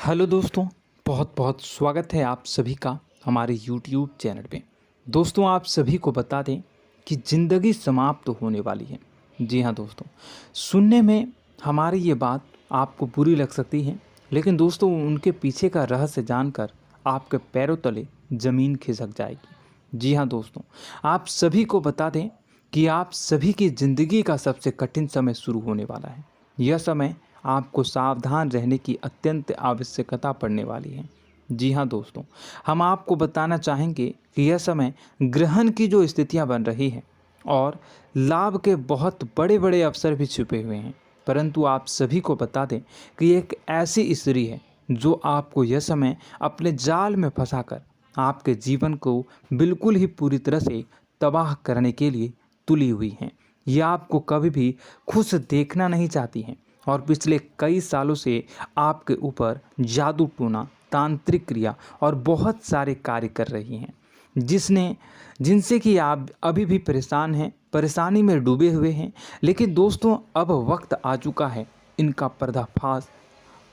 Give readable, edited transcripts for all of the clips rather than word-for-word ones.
Hello दोस्तों, बहुत बहुत स्वागत है आप सभी का हमारे YouTube चैनल पे। दोस्तों, आप सभी को बता दें कि ज़िंदगी समाप्त होने वाली है। जी हाँ दोस्तों, सुनने में हमारी ये बात आपको बुरी लग सकती है, लेकिन दोस्तों उनके पीछे का रहस्य जानकर आपके पैरों तले ज़मीन खिसक जाएगी। जी हाँ दोस्तों, आप सभी को बता दें कि आप सभी की ज़िंदगी का सबसे कठिन समय शुरू होने वाला है। यह समय आपको सावधान रहने की अत्यंत आवश्यकता पड़ने वाली है। जी हाँ दोस्तों, हम आपको बताना चाहेंगे कि यह समय ग्रहण की जो स्थितियाँ बन रही हैं और लाभ के बहुत बड़े बड़े अवसर भी छुपे हुए हैं, परंतु आप सभी को बता दें कि एक ऐसी स्त्री है जो आपको यह समय अपने जाल में फंसाकर आपके जीवन को बिल्कुल ही पूरी तरह से तबाह करने के लिए तुली हुई हैं। यह आपको कभी भी खुश देखना नहीं चाहती हैं और पिछले कई सालों से आपके ऊपर जादू टोना, तांत्रिक क्रिया और बहुत सारे कार्य कर रही हैं, जिनसे कि आप अभी भी परेशान हैं, परेशानी में डूबे हुए हैं। लेकिन दोस्तों, अब वक्त आ चुका है इनका पर्दाफाश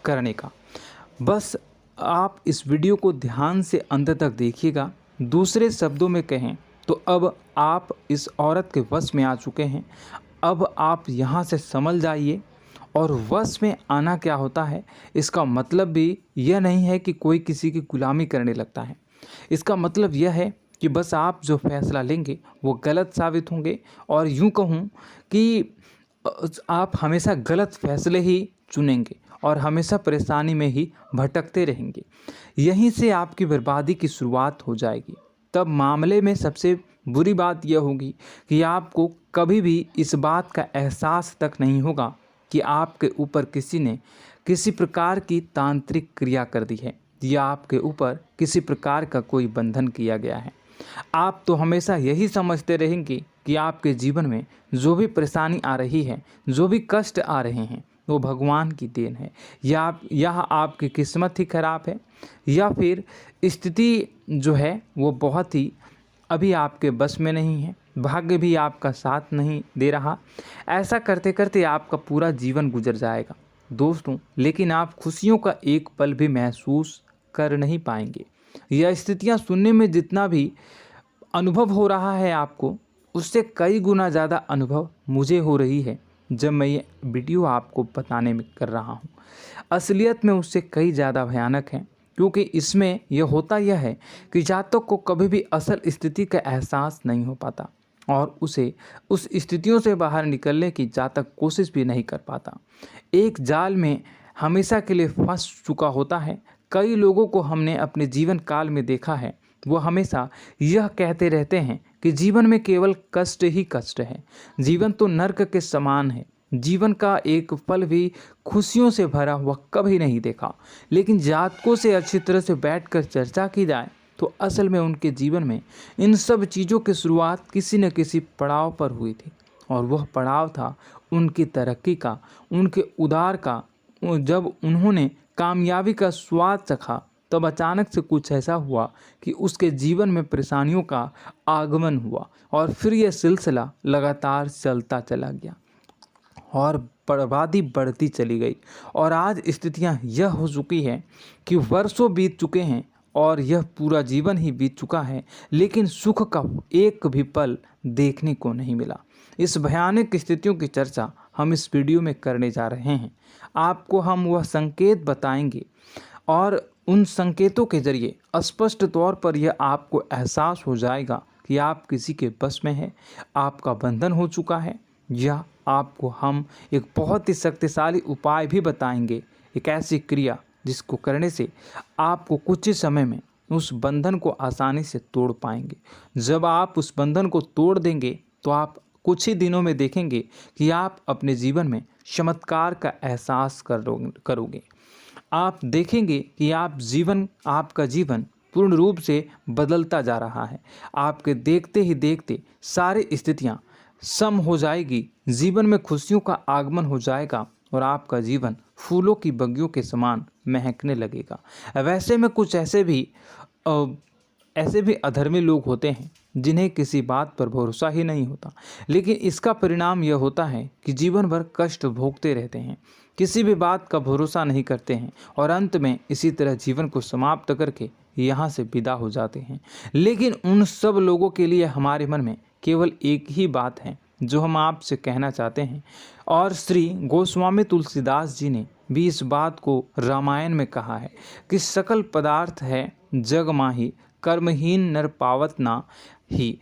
करने का। बस आप इस वीडियो को ध्यान से अंत तक देखिएगा। दूसरे शब्दों में कहें तो अब आप इस औरत के वश में आ चुके हैं। अब आप यहाँ से संभल जाइए। और वश में आना क्या होता है, इसका मतलब भी यह नहीं है कि कोई किसी की गुलामी करने लगता है। इसका मतलब यह है कि बस आप जो फैसला लेंगे वो गलत साबित होंगे, और यूँ कहूँ कि आप हमेशा गलत फैसले ही चुनेंगे और हमेशा परेशानी में ही भटकते रहेंगे। यहीं से आपकी बर्बादी की शुरुआत हो जाएगी। तब मामले में सबसे बुरी बात यह होगी कि आपको कभी भी इस बात का एहसास तक नहीं होगा कि आपके ऊपर किसी ने किसी प्रकार की तांत्रिक क्रिया कर दी है या आपके ऊपर किसी प्रकार का कोई बंधन किया गया है। आप तो हमेशा यही समझते रहेंगे कि आपके जीवन में जो भी परेशानी आ रही है, जो भी कष्ट आ रहे हैं, वो भगवान की देन है, या यह आपकी किस्मत ही खराब है, या फिर स्थिति जो है वो बहुत ही अभी आपके बस में नहीं है, भाग्य भी आपका साथ नहीं दे रहा। ऐसा करते करते आपका पूरा जीवन गुजर जाएगा दोस्तों, लेकिन आप खुशियों का एक पल भी महसूस कर नहीं पाएंगे। यह स्थितियां सुनने में जितना भी अनुभव हो रहा है आपको, उससे कई गुना ज़्यादा अनुभव मुझे हो रही है जब मैं ये वीडियो आपको बताने में कर रहा हूँ। असलियत में उससे कई ज़्यादा भयानक है, क्योंकि इसमें यह होता यह है कि जातक को कभी भी असल स्थिति का एहसास नहीं हो पाता और उसे उस स्थितियों से बाहर निकलने की जातक कोशिश भी नहीं कर पाता। एक जाल में हमेशा के लिए फंस चुका होता है। कई लोगों को हमने अपने जीवन काल में देखा है, वो हमेशा यह कहते रहते हैं कि जीवन में केवल कष्ट ही कष्ट है, जीवन तो नर्क के समान है, जीवन का एक पल भी खुशियों से भरा हुआ कभी नहीं देखा। लेकिन जातकों से अच्छी तरह से बैठकर चर्चा की जाए तो असल में उनके जीवन में इन सब चीज़ों की शुरुआत किसी न किसी पड़ाव पर हुई थी, और वह पड़ाव था उनकी तरक्की का, उनके उदार का। जब उन्होंने कामयाबी का स्वाद चखा, तब अचानक से कुछ ऐसा हुआ कि उसके जीवन में परेशानियों का आगमन हुआ, और फिर यह सिलसिला लगातार चलता चला गया और बर्बादी बढ़ती चली गई। और आज स्थितियां यह हो चुकी है कि वर्षों बीत चुके हैं और यह पूरा जीवन ही बीत चुका है, लेकिन सुख का एक भी पल देखने को नहीं मिला। इस भयानक स्थितियों की चर्चा हम इस वीडियो में करने जा रहे हैं। आपको हम वह संकेत बताएंगे और उन संकेतों के जरिए स्पष्ट तौर पर यह आपको एहसास हो जाएगा कि आप किसी के बस में हैं, आपका बंधन हो चुका है, या आपको हम एक बहुत ही शक्तिशाली उपाय भी बताएंगे, एक ऐसी क्रिया जिसको करने से आपको कुछ ही समय में उस बंधन को आसानी से तोड़ पाएंगे। जब आप उस बंधन को तोड़ देंगे तो आप कुछ ही दिनों में देखेंगे कि आप अपने जीवन में चमत्कार का एहसास करोगे। आप देखेंगे कि आपका जीवन पूर्ण रूप से बदलता जा रहा है। आपके देखते ही देखते सारी स्थितियाँ सम हो जाएगी, जीवन में खुशियों का आगमन हो जाएगा और आपका जीवन फूलों की बगियों के समान महकने लगेगा। वैसे में कुछ ऐसे भी अधर्मी लोग होते हैं जिन्हें किसी बात पर भरोसा ही नहीं होता, लेकिन इसका परिणाम यह होता है कि जीवन भर कष्ट भोगते रहते हैं, किसी भी बात का भरोसा नहीं करते हैं और अंत में इसी तरह जीवन को समाप्त करके यहाँ से विदा हो जाते हैं। लेकिन उन सब लोगों के लिए हमारे मन में केवल एक ही बात है जो हम आपसे कहना चाहते हैं, और श्री गोस्वामी तुलसीदास जी ने भी इस बात को रामायण में कहा है कि सकल पदार्थ है जग माही, कर्महीन नर पावत ना ही।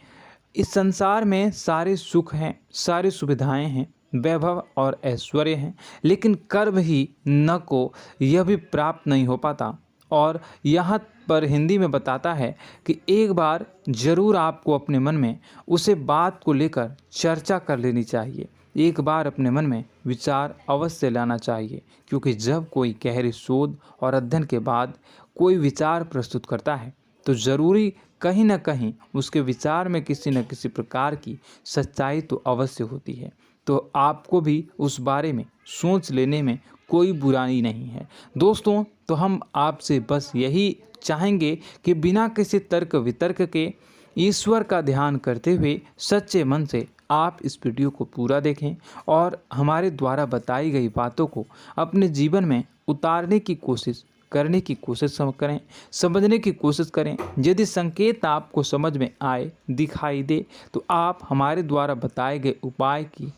इस संसार में सारे सुख हैं, सारी सुविधाएं हैं, वैभव और ऐश्वर्य हैं, लेकिन कर्म ही न को यह भी प्राप्त नहीं हो पाता। और यहाँ पर हिंदी में बताता है कि एक बार जरूर आपको अपने मन में उसे बात को लेकर चर्चा कर लेनी चाहिए, एक बार अपने मन में विचार अवश्य लाना चाहिए, क्योंकि जब कोई गहरी शोध और अध्ययन के बाद कोई विचार प्रस्तुत करता है तो ज़रूरी कहीं न कहीं उसके विचार में किसी न किसी प्रकार की सच्चाई तो अवश्य होती है। तो आपको भी उस बारे में सोच लेने में कोई बुराई नहीं है। दोस्तों, तो हम आपसे बस यही चाहेंगे कि बिना किसी तर्क वितर्क के ईश्वर का ध्यान करते हुए सच्चे मन से आप इस वीडियो को पूरा देखें और हमारे द्वारा बताई गई बातों को अपने जीवन में उतारने की कोशिश करने की कोशिश करें, समझने की कोशिश करें। यदि संकेत आपको समझ में आए, दिखाई दे, तो आप हमारे द्वारा बताए गए उपाय की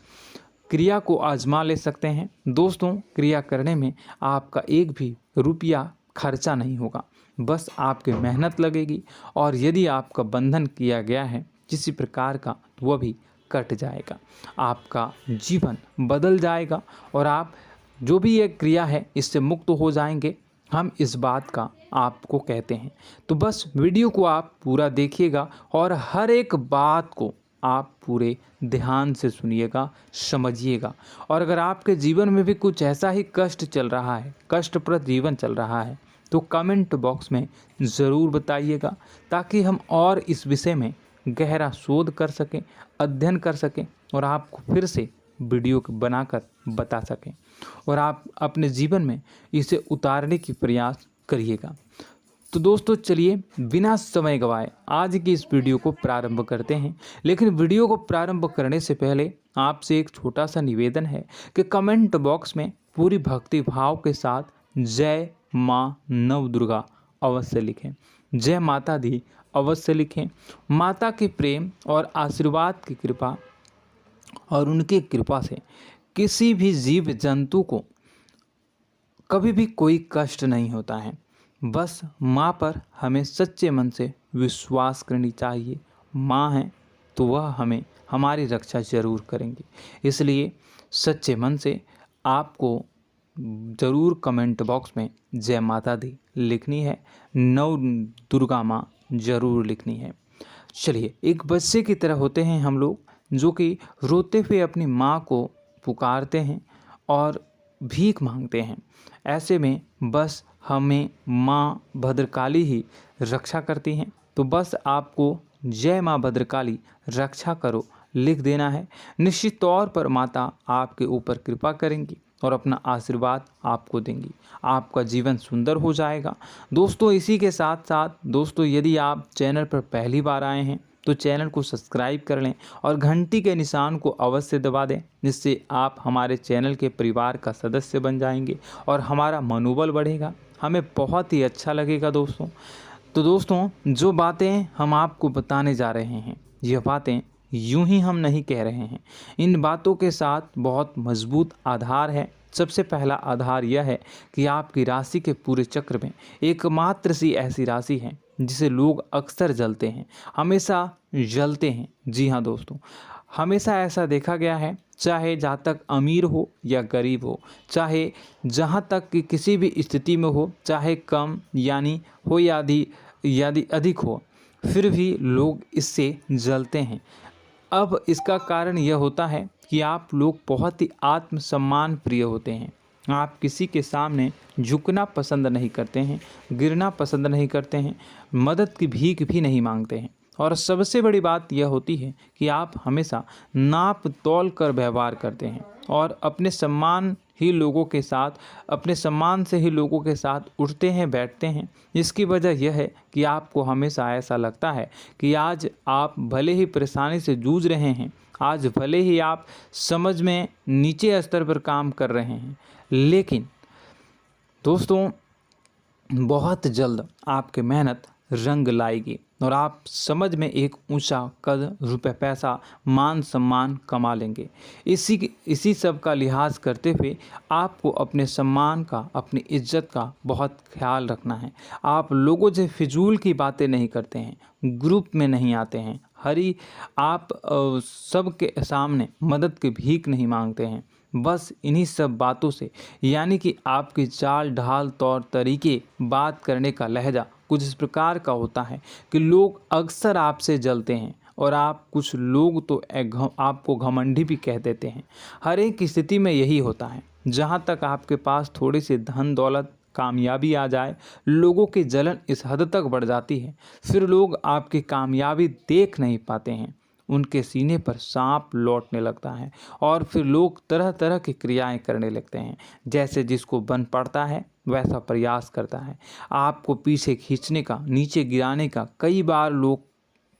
क्रिया को आजमा ले सकते हैं। दोस्तों, क्रिया करने में आपका एक भी रुपया खर्चा नहीं होगा, बस आपकी मेहनत लगेगी, और यदि आपका बंधन किया गया है किसी प्रकार का तो वह भी कट जाएगा, आपका जीवन बदल जाएगा और आप जो भी ये क्रिया है इससे मुक्त हो जाएंगे। हम इस बात का आपको कहते हैं। तो बस वीडियो को आप पूरा देखिएगा और हर एक बात को आप पूरे ध्यान से सुनिएगा, समझिएगा। और अगर आपके जीवन में भी कुछ ऐसा ही कष्ट चल रहा है, कष्टप्रद जीवन चल रहा है, तो कमेंट बॉक्स में ज़रूर बताइएगा, ताकि हम और इस विषय में गहरा शोध कर सकें, अध्ययन कर सकें और आपको फिर से वीडियो बनाकर बता सकें और आप अपने जीवन में इसे उतारने की प्रयास करिएगा। तो दोस्तों, चलिए बिना समय गवाए आज की इस वीडियो को प्रारंभ करते हैं। लेकिन वीडियो को प्रारंभ करने से पहले आपसे एक छोटा सा निवेदन है कि कमेंट बॉक्स में पूरी भक्ति भाव के साथ जय माँ नव दुर्गा अवश्य लिखें, जय माता दी अवश्य लिखें। माता के प्रेम और आशीर्वाद की कृपा और उनकी कृपा से किसी भी जीव जंतु को कभी भी कोई कष्ट नहीं होता है। बस माँ पर हमें सच्चे मन से विश्वास करनी चाहिए। माँ है तो वह हमें हमारी रक्षा जरूर करेंगी, इसलिए सच्चे मन से आपको ज़रूर कमेंट बॉक्स में जय माता दी लिखनी है, नव दुर्गा माँ जरूर लिखनी है। चलिए, एक बच्चे की तरह होते हैं हम लोग, जो कि रोते हुए अपनी माँ को पुकारते हैं और भीख मांगते हैं। ऐसे में बस हमें माँ भद्रकाली ही रक्षा करती हैं। तो बस आपको जय माँ भद्रकाली रक्षा करो लिख देना है। निश्चित तौर पर माता आपके ऊपर कृपा करेंगी और अपना आशीर्वाद आपको देंगी, आपका जीवन सुंदर हो जाएगा। दोस्तों, इसी के साथ साथ दोस्तों, यदि आप चैनल पर पहली बार आए हैं तो चैनल को सब्सक्राइब कर लें और घंटी के निशान को अवश्य दबा दें, जिससे आप हमारे चैनल के परिवार का सदस्य बन जाएंगे और हमारा मनोबल बढ़ेगा, हमें बहुत ही अच्छा लगेगा दोस्तों। तो दोस्तों, जो बातें हम आपको बताने जा रहे हैं, यह बातें यूं ही हम नहीं कह रहे हैं, इन बातों के साथ बहुत मजबूत आधार है। सबसे पहला आधार यह है कि आपकी राशि के पूरे चक्र में एकमात्र सी ऐसी राशि है जिसे लोग अक्सर जलते हैं, हमेशा जलते हैं। जी हाँ दोस्तों, हमेशा ऐसा देखा गया है, चाहे जहाँ तक अमीर हो या गरीब हो, चाहे जहाँ तक कि किसी भी स्थिति में हो, चाहे कम यानी हो या अधिक हो, फिर भी लोग इससे जलते हैं। अब इसका कारण यह होता है कि आप लोग बहुत ही आत्मसम्मान प्रिय होते हैं। आप किसी के सामने झुकना पसंद नहीं करते हैं, गिरना पसंद नहीं करते हैं, मदद की भीख भी नहीं मांगते हैं। और सबसे बड़ी बात यह होती है कि आप हमेशा नाप तोल कर व्यवहार करते हैं और अपने सम्मान ही लोगों के साथ, अपने सम्मान से ही लोगों के साथ उठते हैं, बैठते हैं। इसकी वजह यह है कि आपको हमेशा ऐसा लगता है कि आज आप भले ही परेशानी से जूझ रहे हैं, आज भले ही आप समझ में नीचे स्तर पर काम कर रहे हैं, लेकिन दोस्तों बहुत जल्द आपकी मेहनत रंग लाएगी और आप समझ में एक ऊंचा कद, रुपए, पैसा, मान सम्मान कमा लेंगे। इसी सब का लिहाज करते हुए आपको अपने सम्मान का, अपनी इज्जत का बहुत ख्याल रखना है। आप लोगों से फिजूल की बातें नहीं करते हैं, ग्रुप में नहीं आते हैं, आप सबके सामने मदद की भीख नहीं मांगते हैं। बस इन्हीं सब बातों से, यानी कि आपकी चाल ढाल, तौर तरीके, बात करने का लहजा कुछ इस प्रकार का होता है कि लोग अक्सर आपसे जलते हैं और कुछ लोग तो आपको घमंडी भी कह देते हैं। हर एक स्थिति में यही होता है। जहाँ तक आपके पास थोड़ी सी धन दौलत, कामयाबी आ जाए, लोगों की जलन इस हद तक बढ़ जाती है, फिर लोग आपकी कामयाबी देख नहीं पाते हैं, उनके सीने पर सांप लौटने लगता है और फिर लोग तरह तरह की क्रियाएं करने लगते हैं। जैसे जिसको बन पड़ता है वैसा प्रयास करता है। आपको पीछे खींचने का, नीचे गिराने का कई बार लोग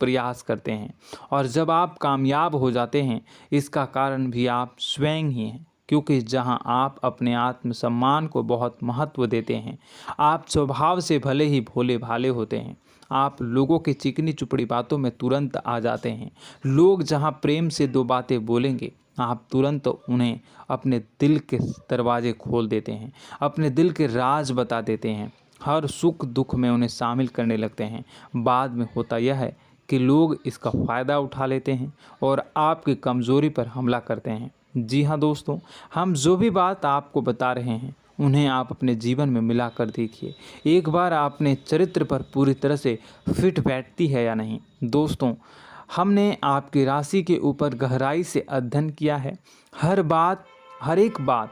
प्रयास करते हैं और जब आप कामयाब हो जाते हैं, इसका कारण भी आप स्वयं ही हैं। क्योंकि जहां आप अपने आत्मसम्मान को बहुत महत्व देते हैं, आप स्वभाव से भले ही भोले भाले होते हैं, आप लोगों की चिकनी चुपड़ी बातों में तुरंत आ जाते हैं। लोग जहां प्रेम से दो बातें बोलेंगे, आप तुरंत उन्हें अपने दिल के दरवाजे खोल देते हैं, अपने दिल के राज बता देते हैं, हर सुख दुख में उन्हें शामिल करने लगते हैं। बाद में होता यह है कि लोग इसका फ़ायदा उठा लेते हैं और आपकी कमज़ोरी पर हमला करते हैं। जी हाँ दोस्तों, हम जो भी बात आपको बता रहे हैं उन्हें आप अपने जीवन में मिलाकर देखिए। एक बार आपने चरित्र पर पूरी तरह से फिट बैठती है या नहीं। दोस्तों, हमने आपकी राशि के ऊपर गहराई से अध्ययन किया है। हर एक बात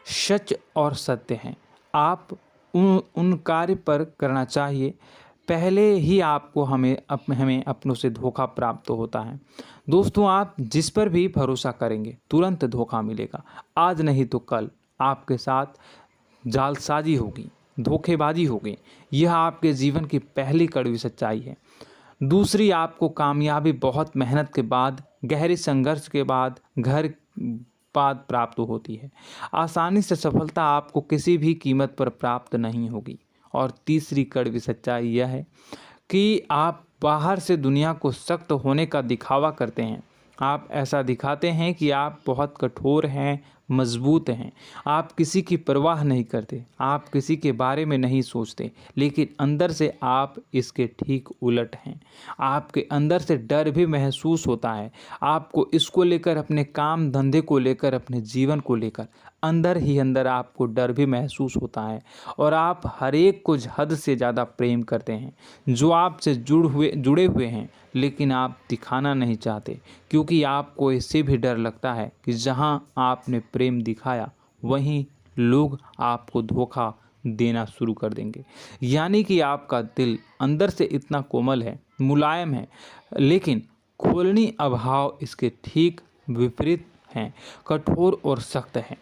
सच और सत्य है। आप उन कार्य पर करना चाहिए, पहले ही आपको हमें अपनों से धोखा प्राप्त होता है। दोस्तों, आप जिस पर भी भरोसा करेंगे तुरंत धोखा मिलेगा। आज नहीं तो कल आपके साथ जालसाजी होगी, धोखेबाजी होगी। यह आपके जीवन की पहली कड़वी सच्चाई है। दूसरी, आपको कामयाबी बहुत मेहनत के बाद, गहरे संघर्ष के बाद प्राप्त होती है। आसानी से सफलता आपको किसी भी कीमत पर प्राप्त नहीं होगी। और तीसरी कड़वी सच्चाई यह है कि आप बाहर से दुनिया को सख्त होने का दिखावा करते हैं। आप ऐसा दिखाते हैं कि आप बहुत कठोर हैं, मजबूत हैं, आप किसी की परवाह नहीं करते, आप किसी के बारे में नहीं सोचते, लेकिन अंदर से आप इसके ठीक उलट हैं। आपके अंदर से डर भी महसूस होता है। आपको इसको लेकर, अपने काम धंधे को लेकर, अपने जीवन को लेकर अंदर ही अंदर आपको डर भी महसूस होता है और आप हर एक को हद से ज़्यादा प्रेम करते हैं, जो आपसे जुड़े हुए हैं, लेकिन आप दिखाना नहीं चाहते, क्योंकि आपको इससे भी डर लगता है कि जहां आपने प्रेम दिखाया वहीं लोग आपको धोखा देना शुरू कर देंगे। यानी कि आपका दिल अंदर से इतना कोमल है, मुलायम है, लेकिन खोलनी अभाव इसके ठीक विपरीत हैं, कठोर और सख्त है।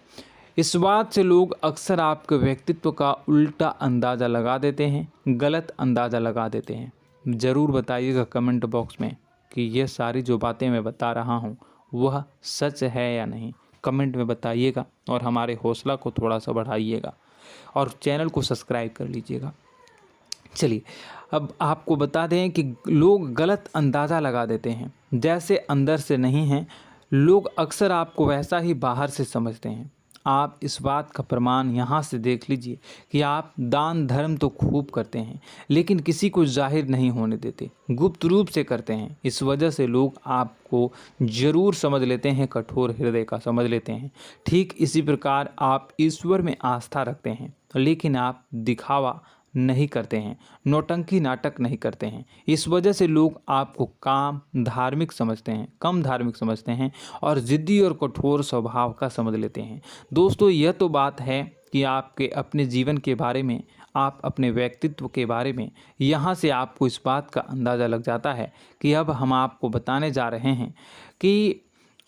इस बात से लोग अक्सर आपके व्यक्तित्व का उल्टा अंदाज़ा लगा देते हैं, गलत अंदाज़ा लगा देते हैं। ज़रूर बताइएगा कमेंट बॉक्स में कि ये सारी जो बातें मैं बता रहा हूँ वह सच है या नहीं। कमेंट में बताइएगा और हमारे हौसला को थोड़ा सा बढ़ाइएगा और चैनल को सब्सक्राइब कर लीजिएगा। चलिए, अब आपको बता दें कि लोग गलत अंदाज़ा लगा देते हैं। जैसे अंदर से नहीं हैं, लोग अक्सर आपको वैसा ही बाहर से समझते हैं। आप इस बात का प्रमाण यहाँ से देख लीजिए कि आप दान धर्म तो खूब करते हैं, लेकिन किसी को जाहिर नहीं होने देते, गुप्त रूप से करते हैं। इस वजह से लोग आपको ज़रूर समझ लेते हैं, कठोर हृदय का समझ लेते हैं। ठीक इसी प्रकार आप ईश्वर में आस्था रखते हैं, लेकिन आप दिखावा नहीं करते हैं, नौटंकी नाटक नहीं करते हैं। इस वजह से लोग आपको कम धार्मिक समझते हैं और ज़िद्दी और कठोर स्वभाव का समझ लेते हैं। दोस्तों, यह तो बात है कि आपके अपने जीवन के बारे में, आप अपने व्यक्तित्व के बारे में, यहाँ से आपको इस बात का अंदाज़ा लग जाता है कि अब हम आपको बताने जा रहे हैं कि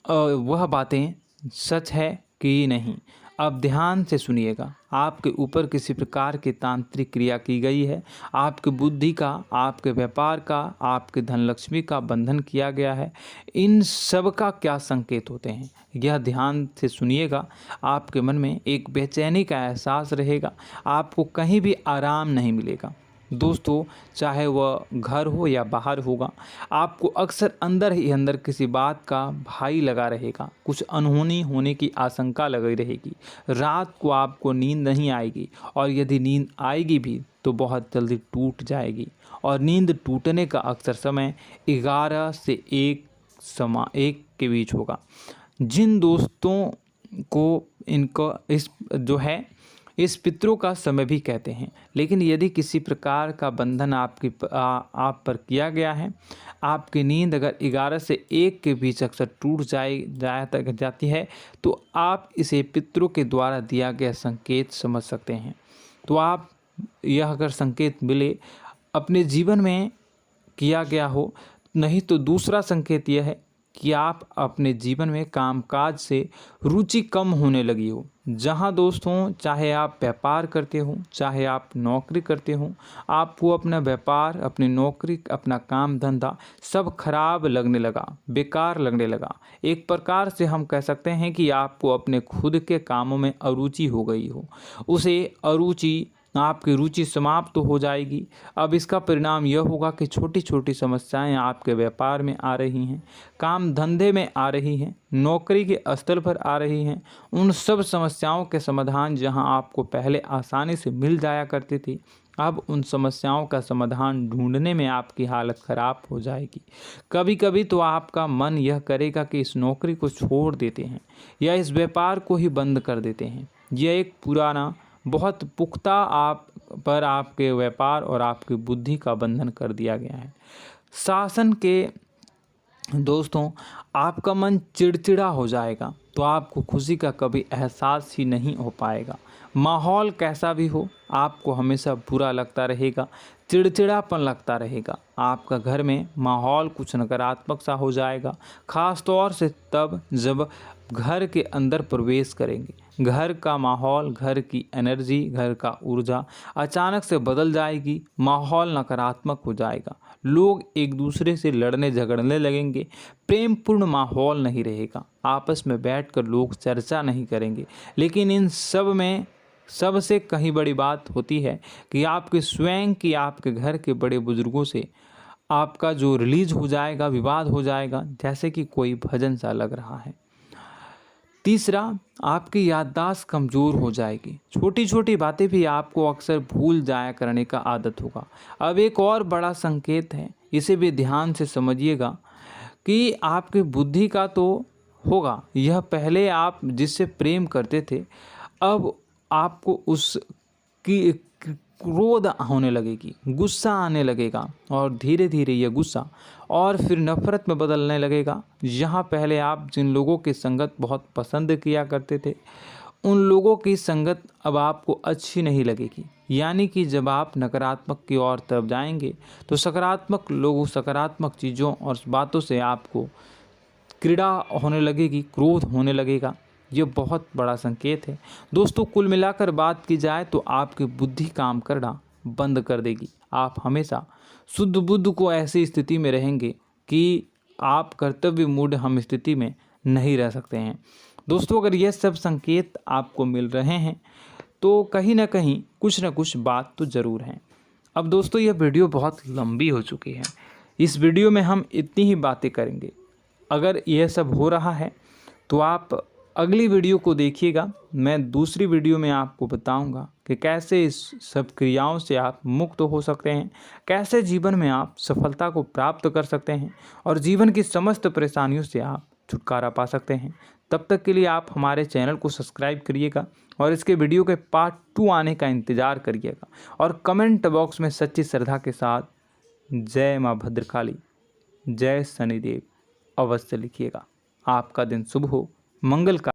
वह बातें सच है कि नहीं। अब ध्यान से सुनिएगा। आपके ऊपर किसी प्रकार की तांत्रिक क्रिया की गई है, आपकी बुद्धि का, आपके व्यापार का, आपके धन लक्ष्मी का बंधन किया गया है। इन सब का क्या संकेत होते हैं, यह ध्यान से सुनिएगा। आपके मन में एक बेचैनी का एहसास रहेगा, आपको कहीं भी आराम नहीं मिलेगा। दोस्तों, चाहे वह घर हो या बाहर होगा, आपको अक्सर अंदर ही अंदर किसी बात का भय लगा रहेगा, कुछ अनहोनी होने की आशंका लगी रहेगी। रात को आपको नींद नहीं आएगी, और यदि नींद आएगी भी तो बहुत जल्दी टूट जाएगी। और नींद टूटने का अक्सर समय 11 से 1 के बीच होगा। जिन दोस्तों को इनको इस पितरों का समय भी कहते हैं। लेकिन यदि किसी प्रकार का बंधन आप पर किया गया है, आपकी नींद अगर 11 से 1 के बीच अक्सर टूट जाती है, तो आप इसे पितरों के द्वारा दिया गया संकेत समझ सकते हैं। तो आप यह अगर संकेत मिले अपने जीवन में किया गया हो, नहीं तो दूसरा संकेत यह है कि आप अपने जीवन में कामकाज से रुचि कम होने लगी हो। जहां दोस्तों, चाहे आप व्यापार करते हो, चाहे आप नौकरी करते हो, आपको अपना व्यापार, अपनी नौकरी, अपना काम धंधा सब खराब लगने लगा, बेकार लगने लगा। एक प्रकार से हम कह सकते हैं कि आपको अपने खुद के कामों में अरुचि हो गई हो। उसे अरुचि, आपकी रुचि समाप्त तो हो जाएगी। अब इसका परिणाम यह होगा कि छोटी छोटी समस्याएं आपके व्यापार में आ रही हैं, काम धंधे में आ रही हैं, नौकरी के स्थल पर आ रही हैं। उन सब समस्याओं के समाधान जहां आपको पहले आसानी से मिल जाया करती थी, अब उन समस्याओं का समाधान ढूंढने में आपकी हालत ख़राब हो जाएगी। कभी कभी तो आपका मन यह करेगा कि इस नौकरी को छोड़ देते हैं या इस व्यापार को ही बंद कर देते हैं। यह एक पुराना, बहुत पुख्ता आप पर आपके व्यापार और आपकी बुद्धि का बंधन कर दिया गया है। शासन के दोस्तों, आपका मन चिड़चिड़ा हो जाएगा, तो आपको खुशी का कभी एहसास ही नहीं हो पाएगा। माहौल कैसा भी हो, आपको हमेशा बुरा लगता रहेगा, चिड़चिड़ापन लगता रहेगा। आपका घर में माहौल कुछ नकारात्मक सा हो जाएगा, ख़ास तौर से तब जब घर के अंदर प्रवेश करेंगे। घर का माहौल, घर की एनर्जी, घर का ऊर्जा अचानक से बदल जाएगी, माहौल नकारात्मक हो जाएगा। लोग एक दूसरे से लड़ने झगड़ने लगेंगे, प्रेमपूर्ण माहौल नहीं रहेगा, आपस में बैठकर लोग चर्चा नहीं करेंगे। लेकिन इन सब में सबसे कहीं बड़ी बात होती है कि आपके स्वयं की, आपके घर के बड़े बुजुर्गों से आपका जो रिलीज हो जाएगा, विवाद हो जाएगा, जैसे कि कोई भजन सा लग रहा है। तीसरा, आपकी याददाश्त कमज़ोर हो जाएगी, छोटी छोटी बातें भी आपको अक्सर भूल जाया करने का आदत होगा। अब एक और बड़ा संकेत है, इसे भी ध्यान से समझिएगा कि आपकी बुद्धि का तो होगा, यह पहले आप जिससे प्रेम करते थे, अब आपको उसकी क्रोध होने लगेगी, गुस्सा आने लगेगा, और धीरे धीरे यह गुस्सा और फिर नफरत में बदलने लगेगा। यहाँ पहले आप जिन लोगों की संगत बहुत पसंद किया करते थे, उन लोगों की संगत अब आपको अच्छी नहीं लगेगी। यानी कि जब आप नकारात्मक की ओर तरफ जाएंगे, तो सकारात्मक लोगों, सकारात्मक चीज़ों और बातों से आपको क्रीड़ा होने लगेगी, क्रोध होने लगेगा। ये बहुत बड़ा संकेत है दोस्तों। कुल मिलाकर बात की जाए तो आपकी बुद्धि काम करना बंद कर देगी। आप हमेशा शुद्ध बुद्ध को ऐसी स्थिति में रहेंगे कि आप कर्तव्य मूढ़ हम स्थिति में नहीं रह सकते हैं। दोस्तों, अगर ये सब संकेत आपको मिल रहे हैं तो कहीं ना कहीं कुछ ना कुछ बात तो ज़रूर है। अब दोस्तों, यह वीडियो बहुत लंबी हो चुकी है, इस वीडियो में हम इतनी ही बातें करेंगे। अगर यह सब हो रहा है तो आप अगली वीडियो को देखिएगा। मैं दूसरी वीडियो में आपको बताऊंगा कि कैसे इस सब क्रियाओं से आप मुक्त हो सकते हैं, कैसे जीवन में आप सफलता को प्राप्त कर सकते हैं और जीवन की समस्त परेशानियों से आप छुटकारा पा सकते हैं। तब तक के लिए आप हमारे चैनल को सब्सक्राइब करिएगा और इसके वीडियो के पार्ट 2 आने का इंतज़ार करिएगा। और कमेंट बॉक्स में सच्ची श्रद्धा के साथ जय माँ भद्रकाली, जय शनिदेव अवश्य लिखिएगा। आपका दिन शुभ हो, मंगल का